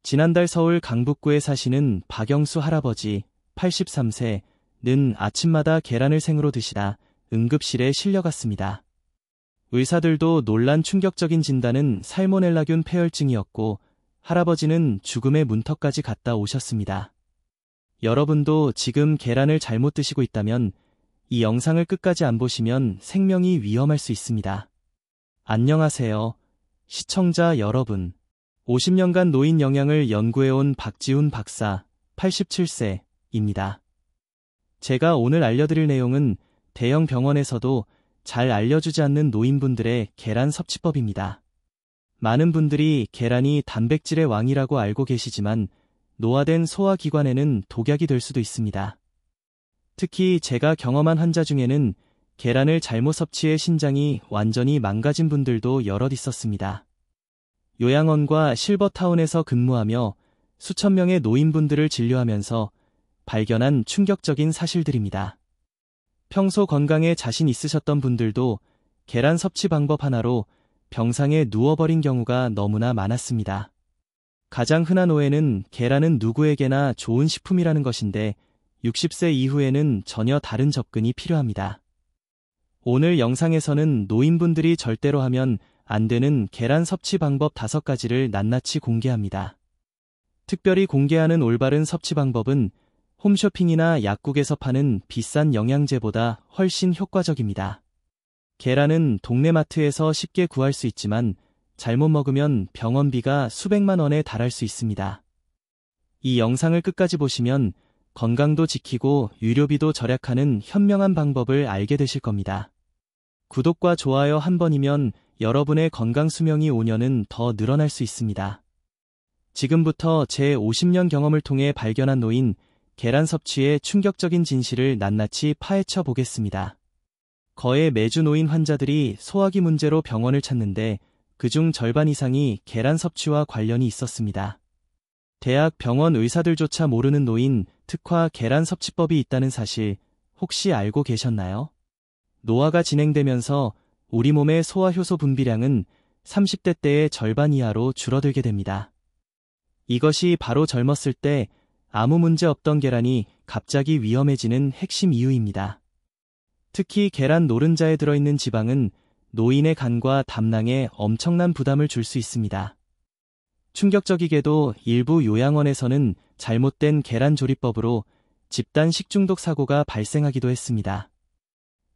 지난달 서울 강북구에 사시는 박영수 할아버지 83세는 아침마다 계란을 생으로 드시다 응급실에 실려갔습니다. 의사들도 놀란 충격적인 진단은 살모넬라균 폐혈증이었고 할아버지는 죽음의 문턱까지 갔다 오셨습니다. 여러분도 지금 계란을 잘못 드시고 있다면 이 영상을 끝까지 안 보시면 생명이 위험할 수 있습니다. 안녕하세요, 시청자 여러분. 50년간 노인 영양을 연구해온 박지훈 박사, 87세입니다. 제가 오늘 알려드릴 내용은 대형 병원에서도 잘 알려주지 않는 노인분들의 계란 섭취법입니다. 많은 분들이 계란이 단백질의 왕이라고 알고 계시지만 노화된 소화기관에는 독약이 될 수도 있습니다. 특히 제가 경험한 환자 중에는 계란을 잘못 섭취해 신장이 완전히 망가진 분들도 여럿 있었습니다. 요양원과 실버타운에서 근무하며 수천 명의 노인분들을 진료하면서 발견한 충격적인 사실들입니다. 평소 건강에 자신 있으셨던 분들도 계란 섭취 방법 하나로 병상에 누워버린 경우가 너무나 많았습니다. 가장 흔한 오해는 계란은 누구에게나 좋은 식품이라는 것인데 60세 이후에는 전혀 다른 접근이 필요합니다. 오늘 영상에서는 노인분들이 절대로 하면 안 되는 계란 섭취 방법 5가지를 낱낱이 공개합니다. 특별히 공개하는 올바른 섭취 방법은 홈쇼핑이나 약국에서 파는 비싼 영양제보다 훨씬 효과적입니다. 계란은 동네 마트에서 쉽게 구할 수 있지만 잘못 먹으면 병원비가 수백만 원에 달할 수 있습니다. 이 영상을 끝까지 보시면 건강도 지키고 유료비도 절약하는 현명한 방법을 알게 되실 겁니다. 구독과 좋아요 한 번이면 여러분의 건강 수명이 5년은 더 늘어날 수 있습니다. 지금부터 제 50년 경험을 통해 발견한 노인 계란 섭취의 충격적인 진실을 낱낱이 파헤쳐 보겠습니다. 거의 매주 노인 환자들이 소화기 문제로 병원을 찾는데 그중 절반 이상이 계란 섭취와 관련이 있었습니다. 대학 병원 의사들조차 모르는 노인 특화 계란 섭취법이 있다는 사실 혹시 알고 계셨나요? 노화가 진행되면서 우리 몸의 소화효소 분비량은 30대 때의 절반 이하로 줄어들게 됩니다. 이것이 바로 젊었을 때 아무 문제 없던 계란이 갑자기 위험해지는 핵심 이유입니다. 특히 계란 노른자에 들어있는 지방은 노인의 간과 담낭에 엄청난 부담을 줄 수 있습니다. 충격적이게도 일부 요양원에서는 잘못된 계란 조리법으로 집단 식중독 사고가 발생하기도 했습니다.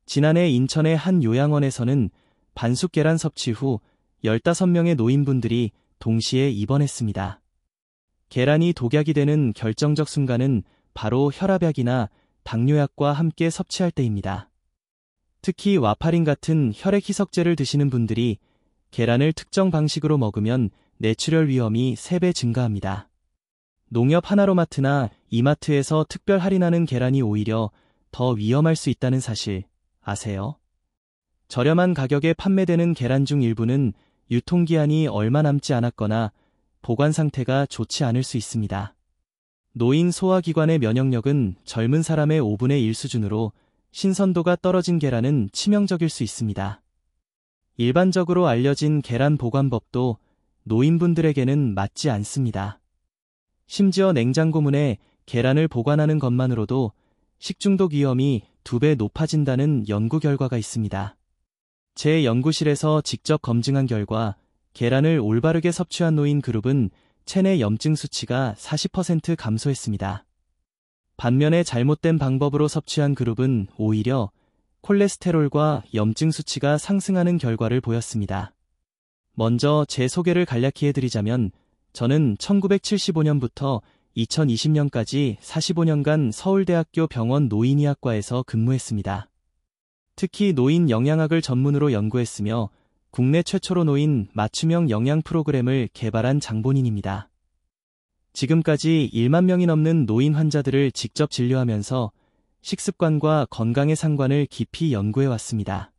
지난해 인천의 한 요양원에서는 반숙 계란 섭취 후 15명의 노인분들이 동시에 입원했습니다. 계란이 독약이 되는 결정적 순간은 바로 혈압약이나 당뇨약과 함께 섭취할 때입니다. 특히 와파린 같은 혈액 희석제를 드시는 분들이 계란을 특정 방식으로 먹으면 뇌출혈 위험이 3배 증가합니다. 농협 하나로마트나 이마트에서 특별 할인하는 계란이 오히려 더 위험할 수 있다는 사실 아세요? 저렴한 가격에 판매되는 계란 중 일부는 유통기한이 얼마 남지 않았거나 보관 상태가 좋지 않을 수 있습니다. 노인 소화기관의 면역력은 젊은 사람의 5분의 1 수준으로 신선도가 떨어진 계란은 치명적일 수 있습니다. 일반적으로 알려진 계란 보관법도 노인분들에게는 맞지 않습니다. 심지어 냉장고문에 계란을 보관하는 것만으로도 식중독 위험이 2배 높아진다는 연구 결과가 있습니다. 제 연구실에서 직접 검증한 결과 계란을 올바르게 섭취한 노인 그룹은 체내 염증 수치가 40% 감소했습니다. 반면에 잘못된 방법으로 섭취한 그룹은 오히려 콜레스테롤과 염증 수치가 상승하는 결과를 보였습니다. 먼저 제 소개를 간략히 해드리자면 저는 1975년부터 2020년까지 45년간 서울대학교 병원 노인의학과에서 근무했습니다. 특히 노인 영양학을 전문으로 연구했으며 국내 최초로 노인 맞춤형 영양 프로그램을 개발한 장본인입니다. 지금까지 1만 명이 넘는 노인 환자들을 직접 진료하면서 식습관과 건강의 상관을 깊이 연구해왔습니다.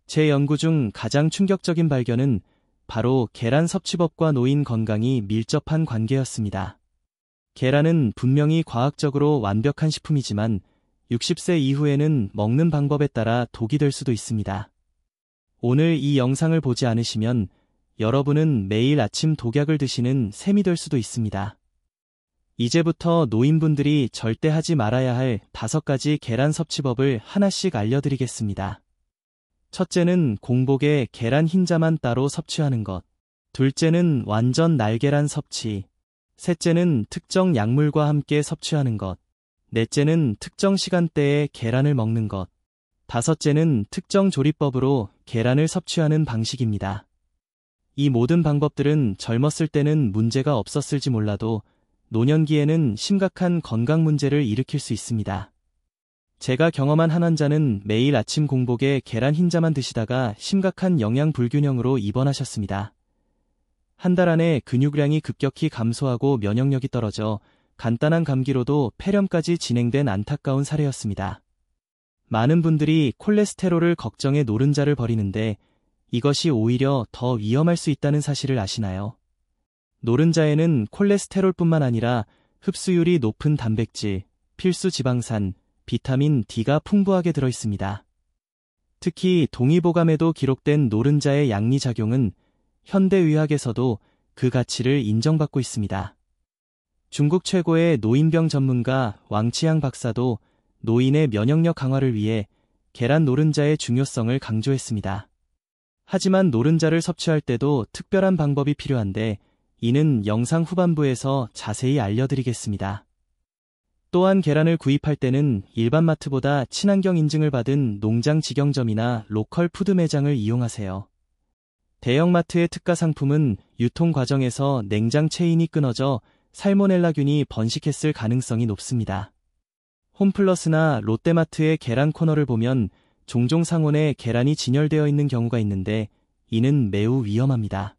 제 연구 중 가장 충격적인 발견은 바로 계란 섭취법과 노인 건강이 밀접한 관계였습니다. 계란은 분명히 과학적으로 완벽한 식품이지만 60세 이후에는 먹는 방법에 따라 독이 될 수도 있습니다. 오늘 이 영상을 보지 않으시면 여러분은 매일 아침 독약을 드시는 셈이 될 수도 있습니다. 이제부터 노인분들이 절대 하지 말아야 할 5가지 계란 섭취법을 하나씩 알려드리겠습니다. 첫째는 공복에 계란 흰자만 따로 섭취하는 것. 둘째는 완전 날계란 섭취. 셋째는 특정 약물과 함께 섭취하는 것. 넷째는 특정 시간대에 계란을 먹는 것. 다섯째는 특정 조리법으로 계란을 섭취하는 방식입니다. 이 모든 방법들은 젊었을 때는 문제가 없었을지 몰라도 노년기에는 심각한 건강 문제를 일으킬 수 있습니다. 제가 경험한 한 환자는 매일 아침 공복에 계란 흰자만 드시다가 심각한 영양 불균형으로 입원하셨습니다. 한 달 안에 근육량이 급격히 감소하고 면역력이 떨어져 간단한 감기로도 폐렴까지 진행된 안타까운 사례였습니다. 많은 분들이 콜레스테롤을 걱정해 노른자를 버리는데 이것이 오히려 더 위험할 수 있다는 사실을 아시나요? 노른자에는 콜레스테롤뿐만 아니라 흡수율이 높은 단백질, 필수 지방산, 비타민 D가 풍부하게 들어있습니다. 특히 동의보감에도 기록된 노른자의 양리작용은 현대의학에서도 그 가치를 인정받고 있습니다. 중국 최고의 노인병 전문가 왕치양 박사도 노인의 면역력 강화를 위해 계란 노른자의 중요성을 강조했습니다. 하지만 노른자를 섭취할 때도 특별한 방법이 필요한데 이는 영상 후반부에서 자세히 알려드리겠습니다. 또한 계란을 구입할 때는 일반 마트보다 친환경 인증을 받은 농장 직영점이나 로컬 푸드 매장을 이용하세요. 대형마트의 특가 상품은 유통 과정에서 냉장 체인이 끊어져 살모넬라균이 번식했을 가능성이 높습니다. 홈플러스나 롯데마트의 계란 코너를 보면 종종 상온에 계란이 진열되어 있는 경우가 있는데 이는 매우 위험합니다.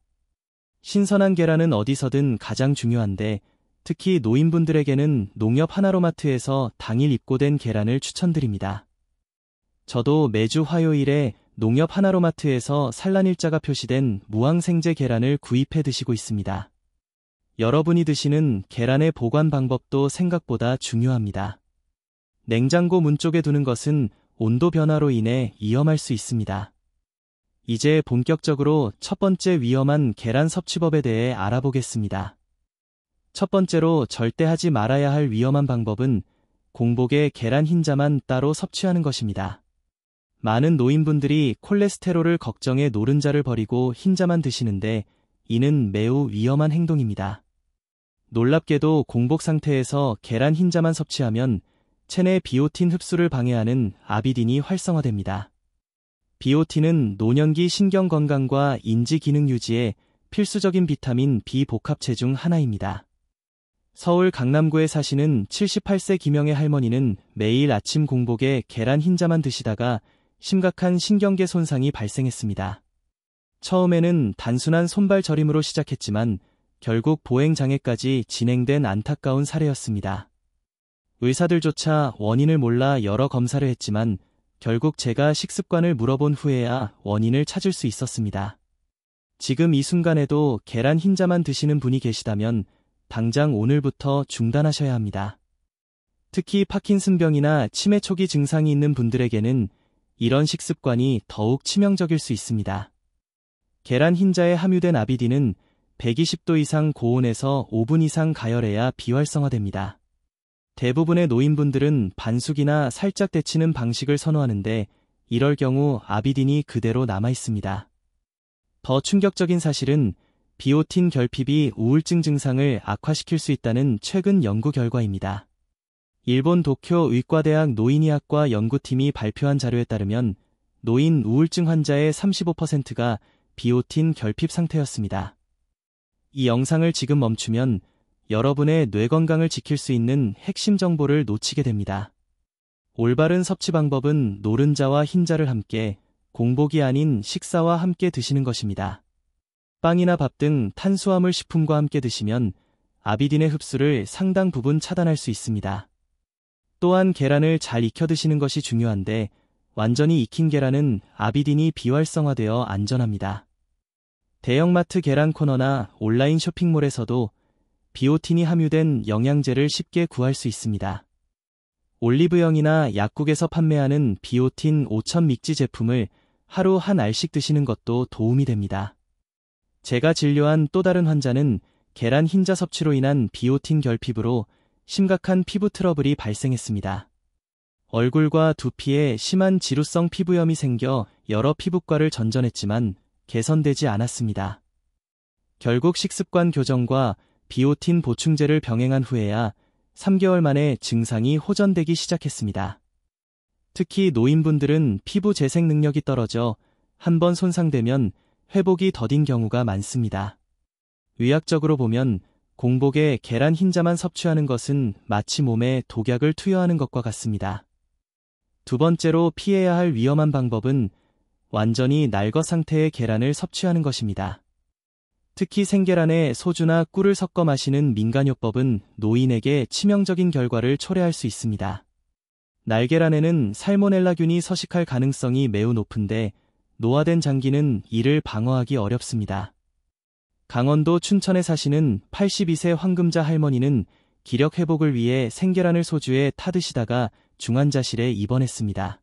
신선한 계란은 어디서든 가장 중요한데 특히 노인분들에게는 농협 하나로마트에서 당일 입고된 계란을 추천드립니다. 저도 매주 화요일에 농협 하나로마트에서 산란일자가 표시된 무항생제 계란을 구입해 드시고 있습니다. 여러분이 드시는 계란의 보관 방법도 생각보다 중요합니다. 냉장고 문 쪽에 두는 것은 온도 변화로 인해 위험할 수 있습니다. 이제 본격적으로 첫 번째 위험한 계란 섭취법에 대해 알아보겠습니다. 첫 번째로 절대 하지 말아야 할 위험한 방법은 공복에 계란 흰자만 따로 섭취하는 것입니다. 많은 노인분들이 콜레스테롤을 걱정해 노른자를 버리고 흰자만 드시는데 이는 매우 위험한 행동입니다. 놀랍게도 공복 상태에서 계란 흰자만 섭취하면 체내 비오틴 흡수를 방해하는 아비딘이 활성화됩니다. 비오틴은 노년기 신경 건강과 인지 기능 유지에 필수적인 비타민 B 복합체 중 하나입니다. 서울 강남구에 사시는 78세 김영애 할머니는 매일 아침 공복에 계란 흰자만 드시다가 심각한 신경계 손상이 발생했습니다. 처음에는 단순한 손발 저림으로 시작했지만 결국 보행장애까지 진행된 안타까운 사례였습니다. 의사들조차 원인을 몰라 여러 검사를 했지만 결국 제가 식습관을 물어본 후에야 원인을 찾을 수 있었습니다. 지금 이 순간에도 계란 흰자만 드시는 분이 계시다면 당장 오늘부터 중단하셔야 합니다. 특히 파킨슨병이나 치매 초기 증상이 있는 분들에게는 이런 식습관이 더욱 치명적일 수 있습니다. 계란 흰자에 함유된 아비딘은 120도 이상 고온에서 5분 이상 가열해야 비활성화됩니다. 대부분의 노인분들은 반숙이나 살짝 데치는 방식을 선호하는데 이럴 경우 아비딘이 그대로 남아 있습니다. 더 충격적인 사실은 비오틴 결핍이 우울증 증상을 악화시킬 수 있다는 최근 연구 결과입니다. 일본 도쿄 의과대학 노인의학과 연구팀이 발표한 자료에 따르면 노인 우울증 환자의 35%가 비오틴 결핍 상태였습니다. 이 영상을 지금 멈추면 여러분의 뇌 건강을 지킬 수 있는 핵심 정보를 놓치게 됩니다. 올바른 섭취 방법은 노른자와 흰자를 함께 공복이 아닌 식사와 함께 드시는 것입니다. 빵이나 밥 등 탄수화물 식품과 함께 드시면 아비딘의 흡수를 상당 부분 차단할 수 있습니다. 또한 계란을 잘 익혀 드시는 것이 중요한데 완전히 익힌 계란은 아비딘이 비활성화되어 안전합니다. 대형마트 계란 코너나 온라인 쇼핑몰에서도 비오틴이 함유된 영양제를 쉽게 구할 수 있습니다. 올리브영이나 약국에서 판매하는 비오틴 5000 믹지 제품을 하루 한 알씩 드시는 것도 도움이 됩니다. 제가 진료한 또 다른 환자는 계란 흰자 섭취로 인한 비오틴 결핍으로 심각한 피부 트러블이 발생했습니다. 얼굴과 두피에 심한 지루성 피부염이 생겨 여러 피부과를 전전했지만 개선되지 않았습니다. 결국 식습관 교정과 비오틴 보충제를 병행한 후에야 3개월 만에 증상이 호전되기 시작했습니다. 특히 노인분들은 피부 재생 능력이 떨어져 한번 손상되면 회복이 더딘 경우가 많습니다. 의학적으로 보면 공복에 계란 흰자만 섭취하는 것은 마치 몸에 독약을 투여하는 것과 같습니다. 두 번째로 피해야 할 위험한 방법은 완전히 날거 상태의 계란을 섭취하는 것입니다. 특히 생계란에 소주나 꿀을 섞어 마시는 민간요법은 노인에게 치명적인 결과를 초래할 수 있습니다. 날계란에는 살모넬라균이 서식할 가능성이 매우 높은데 노화된 장기는 이를 방어하기 어렵습니다. 강원도 춘천에 사시는 82세 황금자 할머니는 기력 회복을 위해 생계란을 소주에 타드시다가 중환자실에 입원했습니다.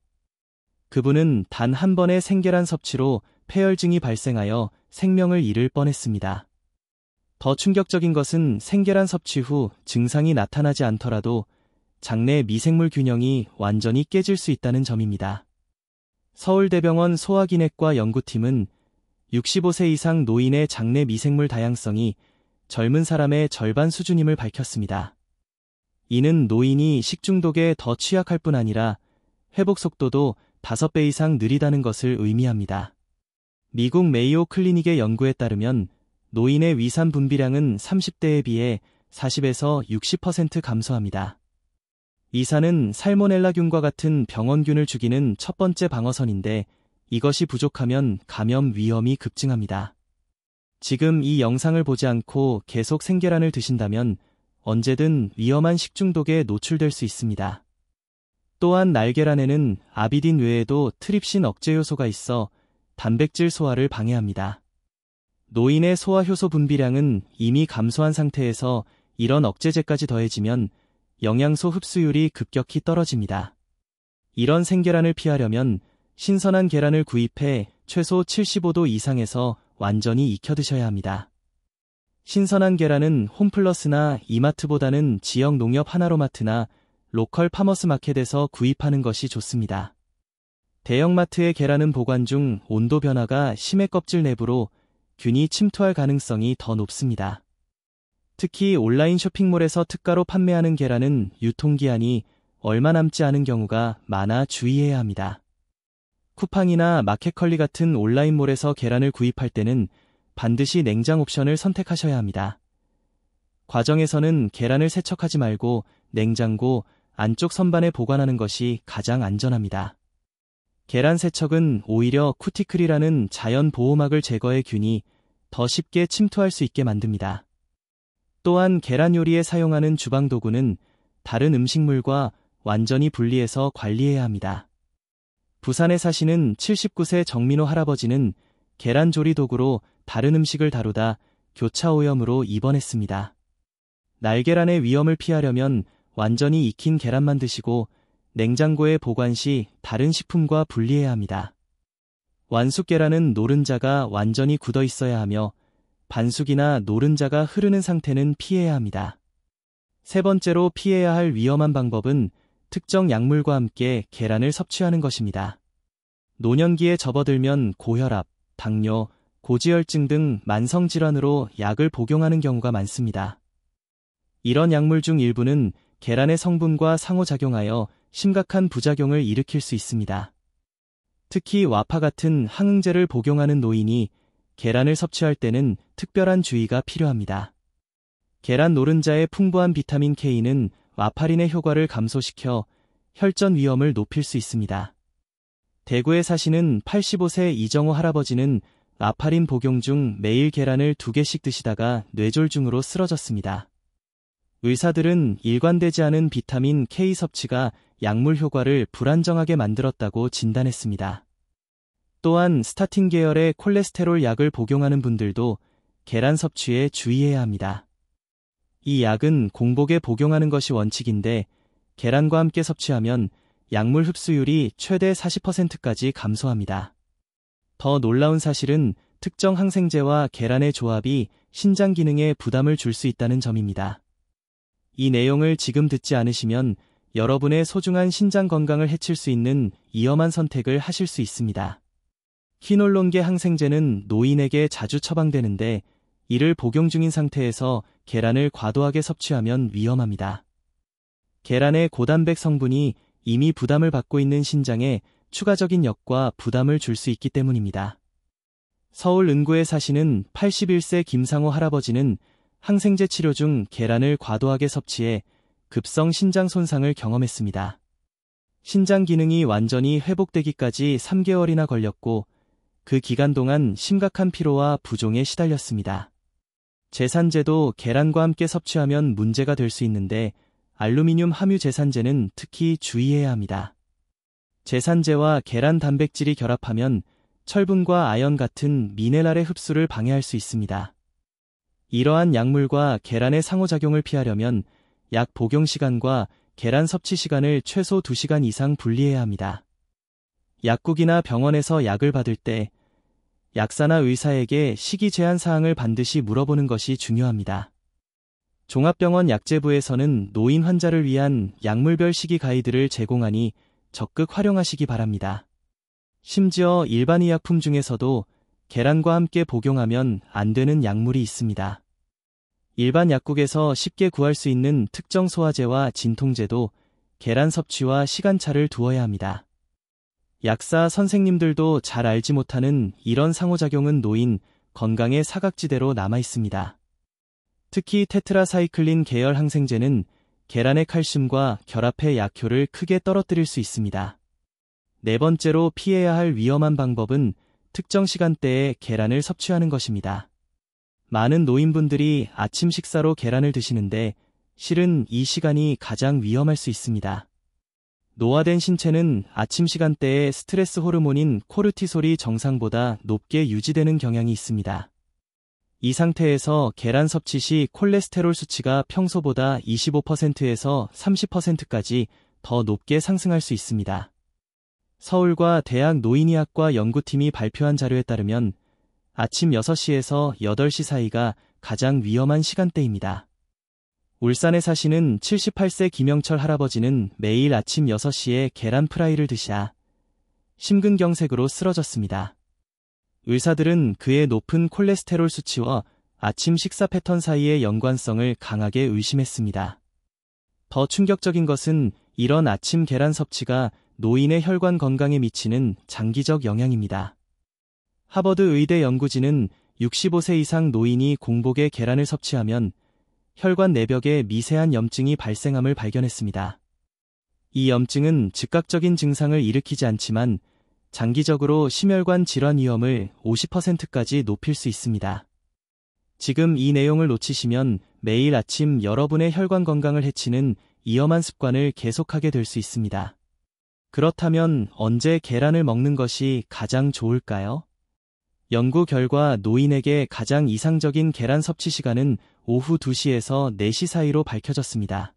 그분은 단 한 번의 생계란 섭취로 폐혈증이 발생하여 생명을 잃을 뻔했습니다. 더 충격적인 것은 생계란 섭취 후 증상이 나타나지 않더라도 장내 미생물 균형이 완전히 깨질 수 있다는 점입니다. 서울대병원 소화기내과 연구팀은 65세 이상 노인의 장내 미생물 다양성이 젊은 사람의 절반 수준임을 밝혔습니다. 이는 노인이 식중독에 더 취약할 뿐 아니라 회복 속도도 5배 이상 느리다는 것을 의미합니다. 미국 메이오 클리닉의 연구에 따르면 노인의 위산 분비량은 30대에 비해 40에서 60% 감소합니다. 위산은 살모넬라균과 같은 병원균을 죽이는 첫 번째 방어선인데 이것이 부족하면 감염 위험이 급증합니다. 지금 이 영상을 보지 않고 계속 생계란을 드신다면 언제든 위험한 식중독에 노출될 수 있습니다. 또한 날계란에는 아비딘 외에도 트립신 억제 효소가 있어 단백질 소화를 방해합니다. 노인의 소화 효소 분비량은 이미 감소한 상태에서 이런 억제제까지 더해지면 영양소 흡수율이 급격히 떨어집니다. 이런 생계란을 피하려면 신선한 계란을 구입해 최소 75도 이상에서 완전히 익혀 드셔야 합니다. 신선한 계란은 홈플러스나 이마트보다는 지역 농협 하나로마트나 로컬 파머스 마켓에서 구입하는 것이 좋습니다. 대형마트의 계란은 보관 중 온도 변화가 심해 껍질 내부로 균이 침투할 가능성이 더 높습니다. 특히 온라인 쇼핑몰에서 특가로 판매하는 계란은 유통기한이 얼마 남지 않은 경우가 많아 주의해야 합니다. 쿠팡이나 마켓컬리 같은 온라인몰에서 계란을 구입할 때는 반드시 냉장 옵션을 선택하셔야 합니다. 과정에서는 계란을 세척하지 말고 냉장고 안쪽 선반에 보관하는 것이 가장 안전합니다. 계란 세척은 오히려 쿠티클이라는 자연 보호막을 제거해 균이 더 쉽게 침투할 수 있게 만듭니다. 또한 계란 요리에 사용하는 주방 도구는 다른 음식물과 완전히 분리해서 관리해야 합니다. 부산에 사시는 79세 정민호 할아버지는 계란 조리 도구로 다른 음식을 다루다 교차 오염으로 입원했습니다. 날계란의 위험을 피하려면 완전히 익힌 계란만 드시고 냉장고에 보관 시 다른 식품과 분리해야 합니다. 완숙 계란은 노른자가 완전히 굳어 있어야 하며 반숙이나 노른자가 흐르는 상태는 피해야 합니다. 세 번째로 피해야 할 위험한 방법은 특정 약물과 함께 계란을 섭취하는 것입니다. 노년기에 접어들면 고혈압, 당뇨, 고지혈증 등 만성질환으로 약을 복용하는 경우가 많습니다. 이런 약물 중 일부는 계란의 성분과 상호작용하여 심각한 부작용을 일으킬 수 있습니다. 특히 와파 같은 항응제를 복용하는 노인이 계란을 섭취할 때는 특별한 주의가 필요합니다. 계란 노른자의 풍부한 비타민 K는 와파린의 효과를 감소시켜 혈전 위험을 높일 수 있습니다. 대구에 사시는 85세 이정호 할아버지는 와파린 복용 중 매일 계란을 2개씩 드시다가 뇌졸중으로 쓰러졌습니다. 의사들은 일관되지 않은 비타민 K 섭취가 약물 효과를 불안정하게 만들었다고 진단했습니다. 또한 스타틴 계열의 콜레스테롤 약을 복용하는 분들도 계란 섭취에 주의해야 합니다. 이 약은 공복에 복용하는 것이 원칙인데 계란과 함께 섭취하면 약물 흡수율이 최대 40%까지 감소합니다. 더 놀라운 사실은 특정 항생제와 계란의 조합이 신장 기능에 부담을 줄 수 있다는 점입니다. 이 내용을 지금 듣지 않으시면 여러분의 소중한 신장 건강을 해칠 수 있는 위험한 선택을 하실 수 있습니다. 키놀론계 항생제는 노인에게 자주 처방되는데 이를 복용 중인 상태에서 계란을 과도하게 섭취하면 위험합니다. 계란의 고단백 성분이 이미 부담을 받고 있는 신장에 추가적인 역과 부담을 줄 수 있기 때문입니다. 서울 은구에 사시는 81세 김상호 할아버지는 항생제 치료 중 계란을 과도하게 섭취해 급성 신장 손상을 경험했습니다. 신장 기능이 완전히 회복되기까지 3개월이나 걸렸고 그 기간 동안 심각한 피로와 부종에 시달렸습니다. 제산제도 계란과 함께 섭취하면 문제가 될 수 있는데 알루미늄 함유 제산제는 특히 주의해야 합니다. 제산제와 계란 단백질이 결합하면 철분과 아연 같은 미네랄의 흡수를 방해할 수 있습니다. 이러한 약물과 계란의 상호작용을 피하려면 약 복용 시간과 계란 섭취 시간을 최소 2시간 이상 분리해야 합니다. 약국이나 병원에서 약을 받을 때 약사나 의사에게 식이 제한 사항을 반드시 물어보는 것이 중요합니다. 종합병원 약제부에서는 노인 환자를 위한 약물별 식이 가이드를 제공하니 적극 활용하시기 바랍니다. 심지어 일반 의약품 중에서도 계란과 함께 복용하면 안 되는 약물이 있습니다. 일반 약국에서 쉽게 구할 수 있는 특정 소화제와 진통제도 계란 섭취와 시간차를 두어야 합니다. 약사 선생님들도 잘 알지 못하는 이런 상호작용은 노인 건강의 사각지대로 남아 있습니다. 특히 테트라사이클린 계열 항생제는 계란의 칼슘과 결합해 약효를 크게 떨어뜨릴 수 있습니다. 네 번째로 피해야 할 위험한 방법은 특정 시간대에 계란을 섭취하는 것입니다. 많은 노인분들이 아침 식사로 계란을 드시는데 실은 이 시간이 가장 위험할 수 있습니다. 노화된 신체는 아침 시간대에 스트레스 호르몬인 코르티솔이 정상보다 높게 유지되는 경향이 있습니다. 이 상태에서 계란 섭취 시 콜레스테롤 수치가 평소보다 25%에서 30%까지 더 높게 상승할 수 있습니다. 서울과 대학 노인의학과 연구팀이 발표한 자료에 따르면 아침 6시에서 8시 사이가 가장 위험한 시간대입니다. 울산에 사시는 78세 김영철 할아버지는 매일 아침 6시에 계란 프라이를 드시다 심근경색으로 쓰러졌습니다. 의사들은 그의 높은 콜레스테롤 수치와 아침 식사 패턴 사이의 연관성을 강하게 의심했습니다. 더 충격적인 것은 이런 아침 계란 섭취가 노인의 혈관 건강에 미치는 장기적 영향입니다. 하버드 의대 연구진은 65세 이상 노인이 공복에 계란을 섭취하면 혈관 내벽에 미세한 염증이 발생함을 발견했습니다. 이 염증은 즉각적인 증상을 일으키지 않지만 장기적으로 심혈관 질환 위험을 50%까지 높일 수 있습니다. 지금 이 내용을 놓치시면 매일 아침 여러분의 혈관 건강을 해치는 위험한 습관을 계속하게 될 수 있습니다. 그렇다면 언제 계란을 먹는 것이 가장 좋을까요? 연구 결과 노인에게 가장 이상적인 계란 섭취 시간은 오후 2시에서 4시 사이로 밝혀졌습니다.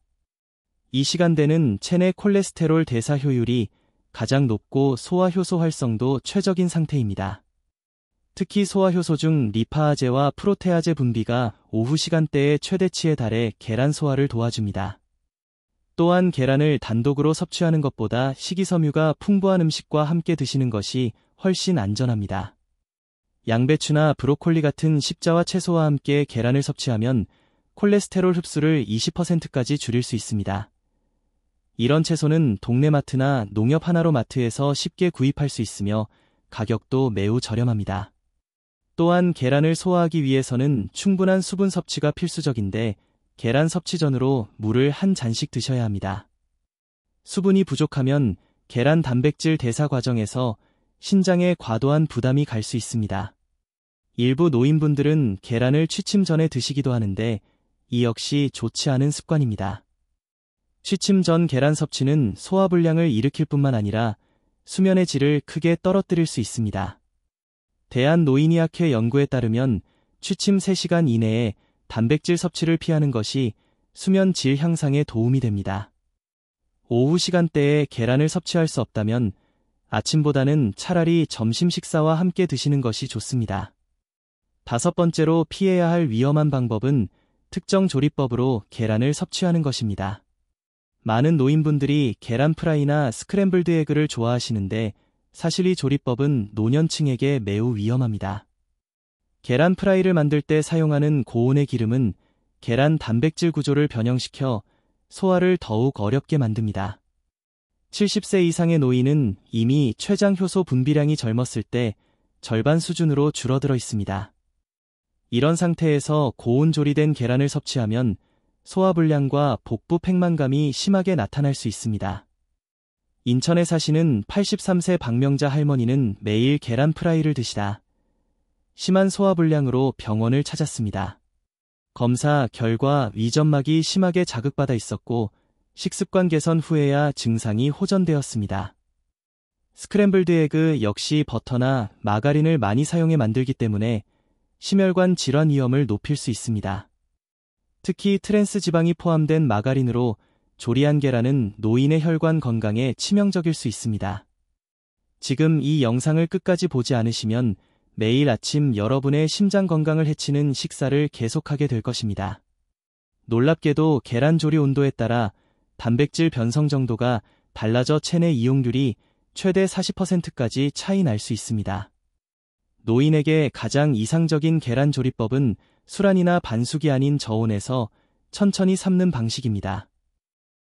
이 시간대는 체내 콜레스테롤 대사 효율이 가장 높고 소화효소 활성도 최적인 상태입니다. 특히 소화효소 중 리파아제와 프로테아제 분비가 오후 시간대의 최대치에 달해 계란 소화를 도와줍니다. 또한 계란을 단독으로 섭취하는 것보다 식이섬유가 풍부한 음식과 함께 드시는 것이 훨씬 안전합니다. 양배추나 브로콜리 같은 십자와 채소와 함께 계란을 섭취하면 콜레스테롤 흡수를 20%까지 줄일 수 있습니다. 이런 채소는 동네 마트나 농협 하나로 마트에서 쉽게 구입할 수 있으며 가격도 매우 저렴합니다. 또한 계란을 소화하기 위해서는 충분한 수분 섭취가 필수적인데 계란 섭취 전으로 물을 한 잔씩 드셔야 합니다. 수분이 부족하면 계란 단백질 대사 과정에서 신장에 과도한 부담이 갈 수 있습니다. 일부 노인분들은 계란을 취침 전에 드시기도 하는데 이 역시 좋지 않은 습관입니다. 취침 전 계란 섭취는 소화불량을 일으킬 뿐만 아니라 수면의 질을 크게 떨어뜨릴 수 있습니다. 대한노인의학회 연구에 따르면 취침 3시간 이내에 단백질 섭취를 피하는 것이 수면 질 향상에 도움이 됩니다. 오후 시간대에 계란을 섭취할 수 없다면 아침보다는 차라리 점심 식사와 함께 드시는 것이 좋습니다. 5번째로 피해야 할 위험한 방법은 특정 조리법으로 계란을 섭취하는 것입니다. 많은 노인분들이 계란 프라이나 스크램블드 에그를 좋아하시는데 사실 이 조리법은 노년층에게 매우 위험합니다. 계란 프라이를 만들 때 사용하는 고온의 기름은 계란 단백질 구조를 변형시켜 소화를 더욱 어렵게 만듭니다. 70세 이상의 노인은 이미 췌장 효소 분비량이 젊었을 때 절반 수준으로 줄어들어 있습니다. 이런 상태에서 고온 조리된 계란을 섭취하면 소화불량과 복부 팽만감이 심하게 나타날 수 있습니다. 인천에 사시는 83세 박명자 할머니는 매일 계란 프라이를 드시다 심한 소화불량으로 병원을 찾았습니다. 검사 결과 위점막이 심하게 자극받아 있었고 식습관 개선 후에야 증상이 호전되었습니다. 스크램블드 에그 역시 버터나 마가린을 많이 사용해 만들기 때문에 심혈관 질환 위험을 높일 수 있습니다. 특히 트랜스 지방이 포함된 마가린으로 조리한 계란은 노인의 혈관 건강에 치명적일 수 있습니다. 지금 이 영상을 끝까지 보지 않으시면 매일 아침 여러분의 심장 건강을 해치는 식사를 계속하게 될 것입니다. 놀랍게도 계란 조리 온도에 따라 단백질 변성 정도가 달라져 체내 이용률이 최대 40%까지 차이 날 수 있습니다. 노인에게 가장 이상적인 계란 조리법은 수란이나 반숙이 아닌 저온에서 천천히 삶는 방식입니다.